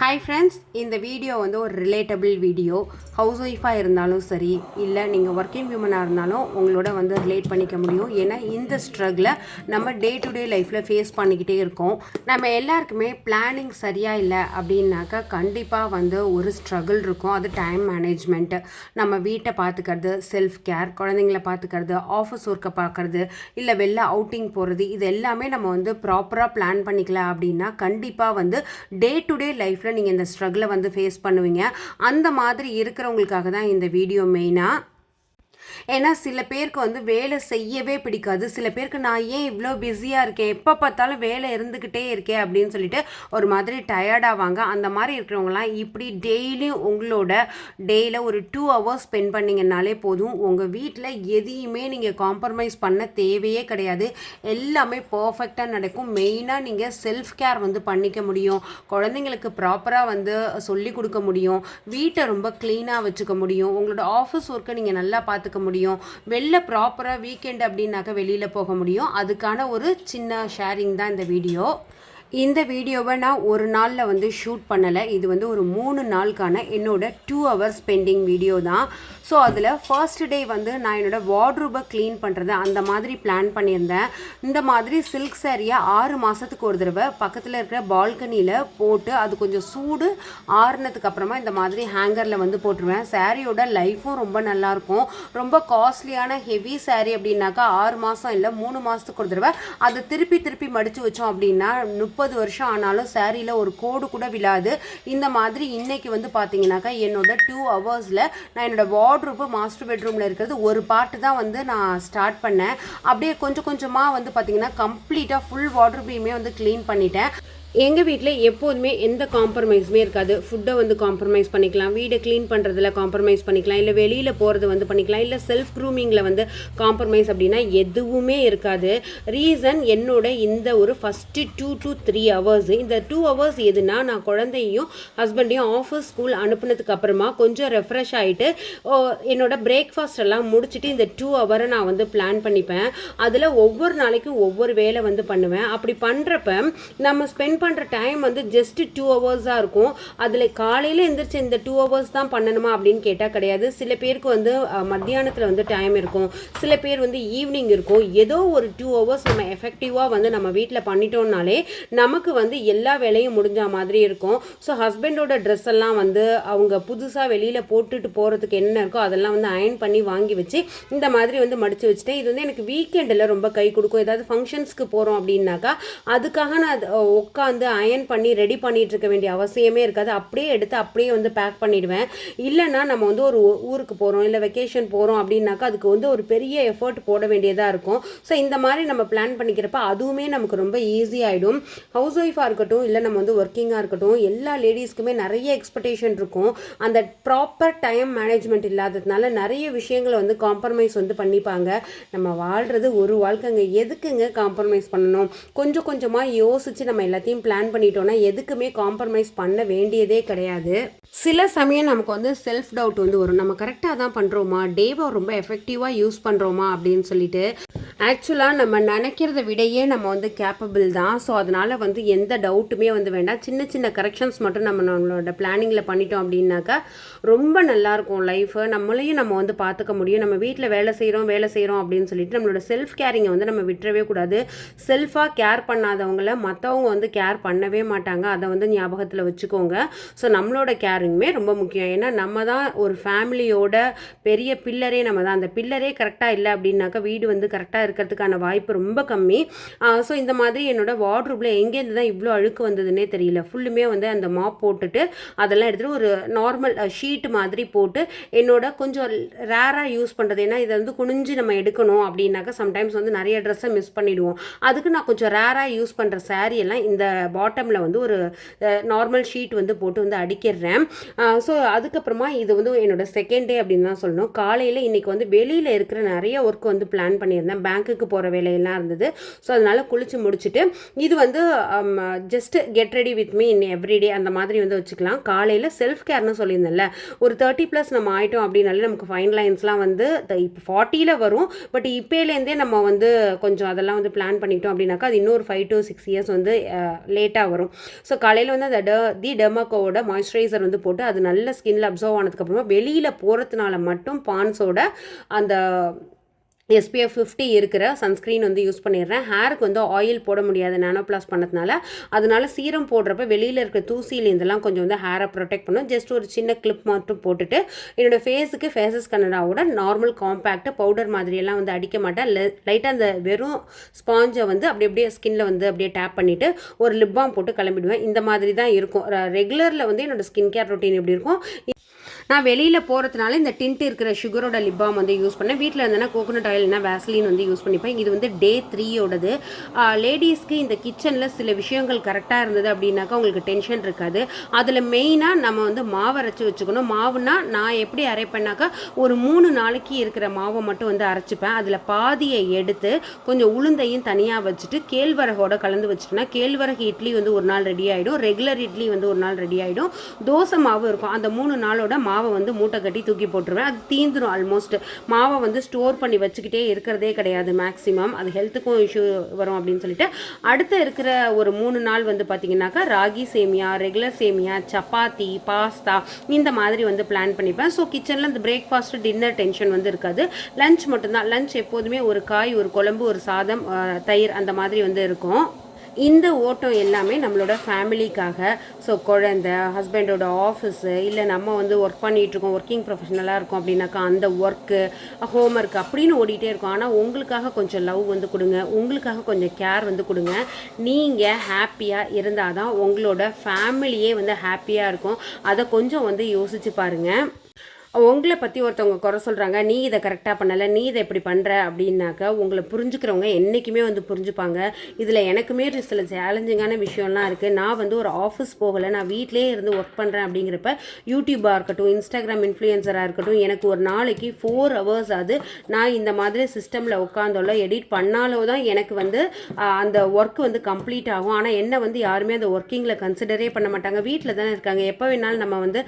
Hi friends, இந்த video வந்து ஒரு ரிலேட்டபிள் வீடியோ. ஹவுஸ் ஒய்ஃபாக இருந்தாலும் சரி, இல்லை நீங்கள் ஒர்க்கிங் விமனாக இருந்தாலும் உங்களோட வந்து ரிலேட் பண்ணிக்க முடியும். ஏன்னா இந்த ஸ்ட்ரகிளை நம்ம டே டு டே லைஃப்பில் ஃபேஸ் பண்ணிக்கிட்டே இருக்கோம். நம்ம எல்லாருக்குமே பிளானிங் சரியாக இல்லை அப்படின்னாக்கா கண்டிப்பாக வந்து ஒரு ஸ்ட்ரகிள் இருக்கும். அது டைம் மேனேஜ்மெண்ட்டு, நம்ம வீட்டை பார்த்துக்கிறது, செல்ஃப் கேர், குழந்தைங்கள பார்த்துக்கிறது, ஆஃபீஸ் ஒர்க்கை பார்க்குறது, இல்லை வெளில அவுட்டிங் போகிறது, இது எல்லாமே நம்ம வந்து ப்ராப்பராக பிளான் பண்ணிக்கல அப்படின்னா கண்டிப்பாக வந்து டே டு டே லைஃப் நீங்கள் இந்த ஸ்ட்ரகிளை வந்து ஃபேஸ் பண்ணுவீங்க. அந்த மாதிரி இருக்கிறவங்களுக்காக தான் இந்த வீடியோ மெயினாக. ஏன்னா சில பேருக்கு வந்து வேலை செய்யவே பிடிக்காது. சில பேருக்கு நான் ஏன் இவ்வளோ பிஸியாக இருக்கேன், எப்போ பார்த்தாலும் வேலை இருந்துக்கிட்டே இருக்கேன் அப்படின்னு சொல்லிட்டு ஒரு மாதிரி டயர்டாவாங்க. அந்த மாதிரி இருக்கிறவங்களாம் இப்படி டெய்லியும் உங்களோட டேயில் ஒரு 2 hours ஸ்பெண்ட் பண்ணிங்கனாலே போதும். உங்கள் வீட்டில் எதையுமே நீங்கள் காம்ப்ரமைஸ் பண்ண தேவையே கிடையாது. எல்லாமே பர்ஃபெக்டாக நடக்கும். மெயினாக நீங்கள் செல்ஃப் கேர் வந்து பண்ணிக்க முடியும். குழந்தைங்களுக்கு ப்ராப்பராக வந்து சொல்லி கொடுக்க முடியும். வீட்டை ரொம்ப க்ளீனாக வச்சுக்க முடியும். உங்களோட ஆஃபீஸ் ஒர்க்கை நீங்கள் நல்லா பார்த்துக்க முடியும். வெளில ப்ராப்பராக வீக்கெண்ட் அப்படின்னாக்க வெளியில் போக முடியும். அதுக்கான ஒரு சின்ன ஷேரிங் தான் இந்த வீடியோ. இந்த வீடியோவை நான் ஒரு நாளில் வந்து ஷூட் பண்ணலை. இது வந்து ஒரு 3 நாளுக்கான என்னோட 2 hours ஸ்பெண்டிங் வீடியோ தான். ஸோ அதில் ஃபர்ஸ்ட் டே வந்து நான் என்னோடய வார்ட்ரூபை க்ளீன் பண்ணுறது அந்த மாதிரி பிளான் பண்ணியிருந்தேன். இந்த மாதிரி சில்க் சாரியை 6 மாதத்துக்கு ஒரு தடவை பக்கத்தில் இருக்கிற பால்கனியில் போட்டு அது கொஞ்சம் சூடு ஆறுனதுக்கு அப்புறமா இந்த மாதிரி ஹேங்கரில் வந்து போட்டுருவேன். சாரியோட லைஃப்பும் ரொம்ப நல்லாயிருக்கும். ரொம்ப காஸ்ட்லியான ஹெவி சாரீ அப்படின்னாக்கா 6 மாதம் இல்லை 3 மாதத்துக்கு ஒரு தடவை அதை திருப்பி மடித்து வச்சோம் அப்படின்னா 30 வருஷம் ஆனாலும் சாரியில் ஒரு கோடு கூட விழாது. இந்த மாதிரி இன்னைக்கு வந்து பார்த்தீங்கன்னாக்கா என்னோட 2 ஹவர்ஸில் நான் என்னோட வார்ட்ரூப் மாஸ்டர் பெட்ரூமில் இருக்கிறது ஒரு பார்ட்டு தான் வந்து நான் ஸ்டார்ட் பண்ணேன். அப்படியே கொஞ்சம் கொஞ்சமாக வந்து பார்த்தீங்கன்னா கம்ப்ளீட்டாக ஃபுல் வார்ட்ரூப்பையுமே வந்து க்ளீன் பண்ணிட்டேன். எங்கள் வீட்டில் எப்போதுமே எந்த காம்ப்ரமைஸுமே இருக்காது. ஃபுட்டை வந்து காம்ப்ரமைஸ் பண்ணிக்கலாம், வீடை க்ளீன் பண்ணுறதுல காம்ப்ரமைஸ் பண்ணிக்கலாம், இல்லை வெளியில் போகிறது வந்து பண்ணிக்கலாம், இல்லை செல்ஃப் க்ரூமிங்கில் வந்து காம்ப்ரமைஸ் அப்படின்னா எதுவுமே இருக்காது. ரீசன் என்னோட இந்த ஒரு ஃபஸ்ட்டு 2 to 3 hours. இந்த 2 hours எதுனா நான் குழந்தையும் ஹஸ்பண்டையும் ஆஃபீஸ் ஸ்கூல் அனுப்புனதுக்கு அப்புறமா கொஞ்சம் ரெஃப்ரெஷ் ஆகிட்டு என்னோட பிரேக்ஃபாஸ்ட் எல்லாம் முடிச்சுட்டு இந்த 2 hour நான் வந்து பிளான் பண்ணிப்பேன். அதில் ஒவ்வொரு நாளைக்கும் ஒவ்வொரு வேலை வந்து பண்ணுவேன். அப்படி பண்ணுறப்ப நம்ம ஸ்பெண்ட் பண்ணுற டைம் வந்து ஜஸ்ட் 2 hours இருக்கும். அதில் காலையில் எழுந்திரிச்சு இந்த 2 hours தான் பண்ணணுமா அப்படின்னு கேட்டால் கிடையாது. சில பேருக்கு வந்து மத்தியானத்தில் வந்து டைம் இருக்கும், சில பேர் வந்து ஈவினிங் இருக்கும். ஏதோ ஒரு 2 hours நம்ம எஃபெக்டிவாக வந்து நம்ம வீட்டில் பண்ணிட்டோம்னாலே நமக்கு வந்து எல்லா வேலையும் முடிஞ்ச மாதிரி இருக்கும். ஸோ ஹஸ்பண்டோட ட்ரெஸ் எல்லாம் வந்து அவங்க புதுசாக வெளியில் போட்டுட்டு போகிறதுக்கு என்ன இருக்கோ அதெல்லாம் வந்து அயன் பண்ணி வாங்கி வச்சு இந்த மாதிரி வந்து மடித்து வச்சுட்டேன். இது வந்து எனக்கு வீக்கெண்டில் ரொம்ப கை கொடுக்கும். ஏதாவது ஃபங்க்ஷன்ஸ்க்கு போகிறோம் அப்படின்னாக்கா அதுக்காக நான் உட்காந்து அயன் பண்ணி ரெடி பண்ணிட்டு இருக்க வேண்டிய அவசியமே இருக்காது. அப்படியே எடுத்து அப்படியே வந்து பேக் பண்ணிடுவேன். இல்லைன்னா நம்ம வந்து ஒரு ஊருக்கு போகிறோம், இல்லை வெக்கேஷன் போகிறோம் அப்படின்னாக்கா அதுக்கு வந்து ஒரு பெரிய எஃபர்ட் போட வேண்டியதாக இருக்கும். ஸோ இந்த மாதிரி நம்ம பிளான் பண்ணிக்கிறப்ப அதுவுமே நமக்கு ரொம்ப ஈஸி ஆகிடும். ஹவுஸ் ஒய்ஃபாக இருக்கட்டும், இல்லை நம்ம வந்து ஒர்க்கிங்காக இருக்கட்டும், எல்லா லேடிஸ்க்குமே நிறைய எக்ஸ்பெக்டேஷன் இருக்கும். அந்த ப்ராப்பர் டைம் மேனேஜ்மெண்ட் இல்லாததுனால நிறைய விஷயங்களை வந்து காம்ப்ரமைஸ் வந்து பண்ணிப்பாங்க. நம்ம வாழ்கிறது ஒரு வாழ்க்கைங்க, எதுக்குங்க காம்ப்ரமைஸ் பண்ணணும்? கொஞ்சம் கொஞ்சமாக யோசித்து நம்ம எல்லாத்தையும் பிளான் பண்ணிட்டோன்னா எதுக்குமே காம்ப்ரமைஸ் பண்ண வேண்டியதே கிடையாது. சில சமயம் நமக்கு வந்து செல்ஃப் டவுட் வந்து வரும். நம்ம கரெக்டாக தான் பண்ணுறோமா, டேவை ரொம்ப எஃபெக்டிவாக யூஸ் பண்ணுறோமா அப்படின்னு சொல்லிட்டு. ஆக்சுவலாக நம்ம நினைக்கிறத விடையே நம்ம வந்து கேப்பபிள் தான். ஸோ அதனால் வந்து எந்த டவுட்டுமே வந்து வேண்டாம். சின்ன சின்ன கரெக்ஷன்ஸ் மட்டும் நம்மளோட பிளானிங்கில் பண்ணிட்டோம் அப்படின்னாக்கா ரொம்ப நல்லாயிருக்கும் லைஃபு. நம்மளையும் நம்ம வந்து பார்த்துக்க முடியும். நம்ம வீட்டில் வேலை செய்கிறோம் அப்படின்னு சொல்லிட்டு நம்மளோட செல்ஃப் கேரிங்கை வந்து நம்ம விட்டுறவே கூடாது. செல்ஃபாக கேர் பண்ணாதவங்கள மற்றவங்க வந்து கேர் பண்ணவே மாட்டாங்க. அதை வந்து ஞாபகத்தில் வச்சுக்கோங்க. ஸோ நம்மளோட கேரிங்குமே ரொம்ப முக்கியம். ஏன்னா நம்ம தான் ஒரு ஃபேமிலியோட பெரிய பில்லரே நம்ம தான். அந்த பில்லரே கரெக்டாக இல்லை அப்படின்னாக்கா வீடு வந்து கரெக்டாக இருக்கிறதுக்கான வாய்ப்பு ரொம்ப கம்மி. ஸோ இந்த மாதிரி என்னோட வார்ட்ரூப்பில் எங்கேருந்து தான் இவ்வளோ அழுக்கு வந்ததுன்னே தெரியல. ஃபுல்லுமே வந்து அந்த மாப் போட்டுட்டு அதெல்லாம் எடுத்துகிட்டு ஒரு நார்மல் ஷீட் மாதிரி போட்டு என்னோட கொஞ்சம் ரேராக யூஸ் பண்ணுறது. ஏன்னா இதை வந்து குனிஞ்சு நம்ம எடுக்கணும் அப்படின்னாக்கா சம்டைம்ஸ் வந்து நிறைய ட்ரெஸ்ஸை மிஸ் பண்ணிவிடுவோம். அதுக்கு நான் கொஞ்சம் ரேராக யூஸ் பண்ணுற சாரீ எல்லாம் இந்த பாட்டமில் வந்து ஒரு நார்மல் ஷீட் வந்து போட்டு வந்து அடிக்கிறேன். ஸோ அதுக்கப்புறமா இது வந்து என்னோட செகண்ட் டே அப்படின்னு தான் சொல்லணும். காலையில் இன்றைக்கி வந்து வெளியில் இருக்கிற நிறைய ஒர்க் வந்து பிளான் பண்ணியிருந்தேன். பேங்க்குக்கு போகிற வேலையெல்லாம் இருந்தது. ஸோ அதனால் குளித்து முடிச்சுட்டு இது வந்து just get ready with me in everyday அந்த மாதிரி வந்து வச்சுக்கலாம். காலையில் செல்ஃப் கேர்னு சொல்லியிருந்தேன்ல, ஒரு 30+ நம்ம ஆகிட்டோம் அப்படின்னாலே நமக்கு ஃபைன் லைன்ஸ்லாம் வந்து இப்போ 40ல் வரும். பட் இப்போலேருந்தே நம்ம வந்து கொஞ்சம் அதெல்லாம் வந்து பிளான் பண்ணிட்டோம் அப்படின்னாக்கா அது இன்னொரு 5 to 6 இயர்ஸ் வந்து லேட்டாக வரும். ஸோ காலையில் வந்து அந்த டெர்மாக்கோவோட மாய்ஸ்சரைசர் வந்து போட்டு அது நல்ல ஸ்கின்ல அப்சர்வ் ஆனதுக்கப்புறமா வெளியில் போகிறதுனால மட்டும் பான்ஸோட அந்த SPF 50 இருக்கிற சன்ஸ்க்ரீன் வந்து யூஸ் பண்ணிடுறேன். ஹேருக்கு வந்து ஆயில் போட முடியாது நானோ ப்ளாஸ் பண்ணதுனால, அதனால சீரம் போடுறப்ப வெளியில் இருக்கிற தூசியிலேருந்தெல்லாம் கொஞ்சம் வந்து ஹேரை ப்ரொடெக்ட் பண்ணும். ஜஸ்ட் ஒரு சின்ன கிளிப் மட்டும் போட்டுட்டு என்னோடய ஃபேஸுக்கு ஃபேஸஸ் கனடாவோட நார்மல் காம்பேக்ட் பவுடர் மாதிரியெல்லாம் வந்து அடிக்க மாட்டேன். லைட்டாக அந்த வெறும் ஸ்பாஞ்சை வந்து அப்படியே ஸ்கின்ல வந்து அப்படியே டேப் பண்ணிவிட்டு ஒரு லிப் பாம் போட்டு கிளம்பிடுவேன். இந்த மாதிரி தான் இருக்கும். ரெகுலரில் வந்து என்னோடய ஸ்கின் கேர் ரொட்டீன் எப்படி இருக்கும். நான் வெளியில் போகிறதுனால இந்த டிண்ட் இருக்கிற சுகரோட லிப் பாம் வந்து யூஸ் பண்ணேன். வீட்டில் இருந்தேன்னா கோகோனட் ஆயில்னா வேஸ்லின் வந்து யூஸ் பண்ணிப்பேன். இது வந்து டே 3யோடது. லேடிஸ்க்கு இந்த கிச்சனில் சில விஷயங்கள் கரெக்டாக இருந்தது அப்படின்னாக்கா உங்களுக்கு டென்ஷன் இருக்காது. அதில் மெயினாக நம்ம வந்து மாவு அரைச்சி வச்சுக்கணும். மாவுனா நான் எப்படி அரைப்பேன்னாக்கா ஒரு 3 நாளைக்கு இருக்கிற மாவை மட்டும் வந்து அரைச்சிப்பேன். அதில் பாதியை எடுத்து கொஞ்சம் உளுந்தையும் தனியாக வச்சுட்டு கேழ்வரகோட கலந்து வச்சுட்டேன்னா கேழ்வரகு இட்லி வந்து ஒரு நாள் ரெடி ஆகிடும். ரெகுலர் இட்லி வந்து ஒரு நாள் ரெடி ஆகிடும். தோசை மாவு இருக்கும். அந்த 3 நாளோட மாவை வந்து மூட்டை கட்டி தூக்கி போட்டுருவேன். அது தீந்துடும். ஆல்மோஸ்ட் மாவை வந்து ஸ்டோர் பண்ணி வச்சுக்கிட்டே இருக்கிறதே கிடையாது. மேக்ஸிமம் அது ஹெல்த்துக்கும் இஷ்யூ வரும் அப்படின்னு சொல்லிட்டு அடுத்த இருக்கிற ஒரு 3 நாள் வந்து பார்த்தீங்கன்னாக்கா ராகி சேமியா, ரெகுலர் சேமியா, சப்பாத்தி, பாஸ்தா இந்த மாதிரி வந்து பிளான் பண்ணிப்பேன். ஸோ கிச்சனில் இந்த பிரேக்ஃபாஸ்ட் டின்னர் டென்ஷன் வந்து இருக்காது. லஞ்ச் மட்டும்தான். லஞ்ச் எப்போதுமே ஒரு காய், ஒரு குழம்பு, ஒரு சாதம், தயிர் அந்த மாதிரி வந்து இருக்கும். இந்த ஓட்டம் எல்லாமே நம்மளோட ஃபேமிலிக்காக. ஸோ குழந்த, ஹஸ்பண்டோட ஆஃபீஸு, இல்லை நம்ம வந்து ஒர்க் பண்ணிகிட்ருக்கோம், ஒர்க்கிங் ப்ரொஃபஷனலாக இருக்கும் அப்படின்னாக்கா அந்த ஒர்க்கு, ஹோம் ஒர்க் அப்படின்னு ஓடிட்டே இருக்கும். ஆனால் உங்களுக்காக கொஞ்சம் லவ் வந்து கொடுங்க, உங்களுக்காக கொஞ்சம் கேர் வந்து கொடுங்க. நீங்கள் ஹாப்பியாக இருந்தால் தான் உங்களோட ஃபேமிலியே வந்து ஹாப்பியாக இருக்கும். அதை கொஞ்சம் வந்து யோசித்து பாருங்கள். உங்களை பற்றி ஒருத்தவங்க குறை சொல்கிறாங்க, நீ இதை கரெக்டாக பண்ணலை, நீ இதை எப்படி பண்ணுற அப்படின்னாக்கா உங்களை புரிஞ்சுக்கிறவங்க என்றைக்குமே வந்து புரிஞ்சுப்பாங்க. இதில் எனக்குமே சில சேலஞ்சிங்கான விஷயம்லாம் இருக்குது. நான் வந்து ஒரு ஆஃபீஸ் போகலை, நான் வீட்டிலே இருந்து ஒர்க் பண்ணுறேன் அப்படிங்கிறப்ப யூடியூபாக இருக்கட்டும், இன்ஸ்டாகிராம் இன்ஃப்ளூயன்சராக இருக்கட்டும், எனக்கு ஒரு நாளைக்கு 4 hours ஆகுது. நான் இந்த மாதிரி சிஸ்டமில் உட்காந்தோல்ல எடிட் பண்ணாலோ தான் எனக்கு வந்து அந்த ஒர்க் வந்து கம்ப்ளீட் ஆகும். ஆனால் என்ன வந்து யாருமே அந்த ஒர்க்கிங்கில் கன்சிடரே பண்ண மாட்டாங்க. வீட்டில் தானே இருக்காங்க, எப்போ வேணாலும் நம்ம வந்து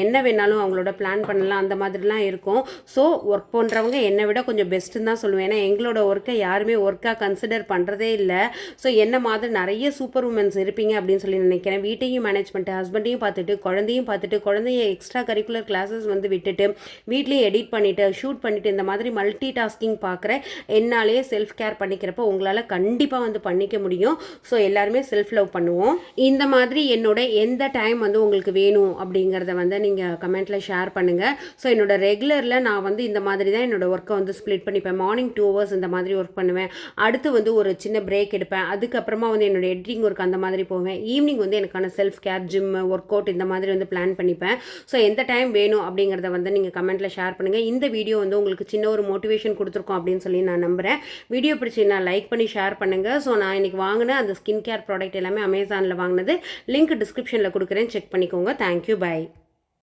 என்ன வேணாலும் அவங்களோட பிளான் பண்ணலாம் அந்த மாதிரிலாம் இருக்கும். ஸோ ஒர்க் பண்ணுறவங்க என்னை விட கொஞ்சம் பெஸ்ட்டுன்னு தான் சொல்லுவேன். ஏன்னா எங்களோட ஒர்க்கை யாருமே ஒர்க்காக கன்சிடர் பண்ணுறதே இல்லை. ஸோ என்ன மாதிரி நிறைய சூப்பர் உமன்ஸ் இருப்பீங்க அப்படின்னு சொல்லி நினைக்கிறேன். வீட்டையும் மேனேஜ் பண்ணிட்டு, ஹஸ்பண்டையும் பார்த்துட்டு, குழந்தையும் பார்த்துட்டு, குழந்தைய எக்ஸ்ட்ரா கரிக்குலர் கிளாஸஸ் வந்து விட்டுட்டு, வீட்லேயும் எடிட் பண்ணிவிட்டு, ஷூட் பண்ணிவிட்டு, இந்த மாதிரி மல்டி டாஸ்கிங் பார்க்குறேன். என்னாலே செல்ஃப் கேர் பண்ணிக்கிறப்ப உங்களால் கண்டிப்பாக வந்து பண்ணிக்க முடியும். ஸோ எல்லாருமே செல்ஃப் லவ் பண்ணுவோம். இந்த மாதிரி என்னோட எந்த டைம் வந்து உங்களுக்கு வேணும் அப்படிங்கிறத வந்து நீங்கள் கமெண்ட்டில் ஷேர் பண்ணுங்கள். ஸோ என்னோட ரெகுலரில் நான் வந்து இந்த மாதிரி தான் என்னோடய ஒர்க்கை வந்து ஸ்ப்ளிட் பண்ணிப்பேன். மார்னிங் 2 hours இந்த மாதிரி ஒர்க் பண்ணுவேன். அடுத்து வந்து ஒரு சின்ன பிரேக் எடுப்பேன். அதுக்கப்புறமா வந்து என்னோடய எடிட்டிங் ஒர்க் அந்த மாதிரி போவேன். ஈவினிங் வந்து எனக்கான self care, gym, work out இந்த மாதிரி வந்து பிளான் பண்ணிப்பேன். ஸோ எந்த டைம் வேணும் அப்படிங்கிறத வந்து நீங்கள் கமெண்ட்டில் ஷேர் பண்ணுங்கள். இந்த வீடியோ வந்து உங்களுக்கு சின்ன ஒரு மோட்டிவேஷன் கொடுத்துருக்கோம் அப்படின்னு சொல்லி நான் நம்புகிறேன். வீடியோ பிடிச்சிங்கன்னா லைக் பண்ணி ஷேர் பண்ணுங்கள். ஸோ நான் இன்றைக்கி வாங்கின அந்த ஸ்கின் கேர் ப்ராடக்ட் எல்லாமே அமேசானில் வாங்கினது லிங்க் டிஸ்கிரிப்ஷனில் கொடுக்குறேன், செக் பண்ணிக்கோங்க. Thank you, by.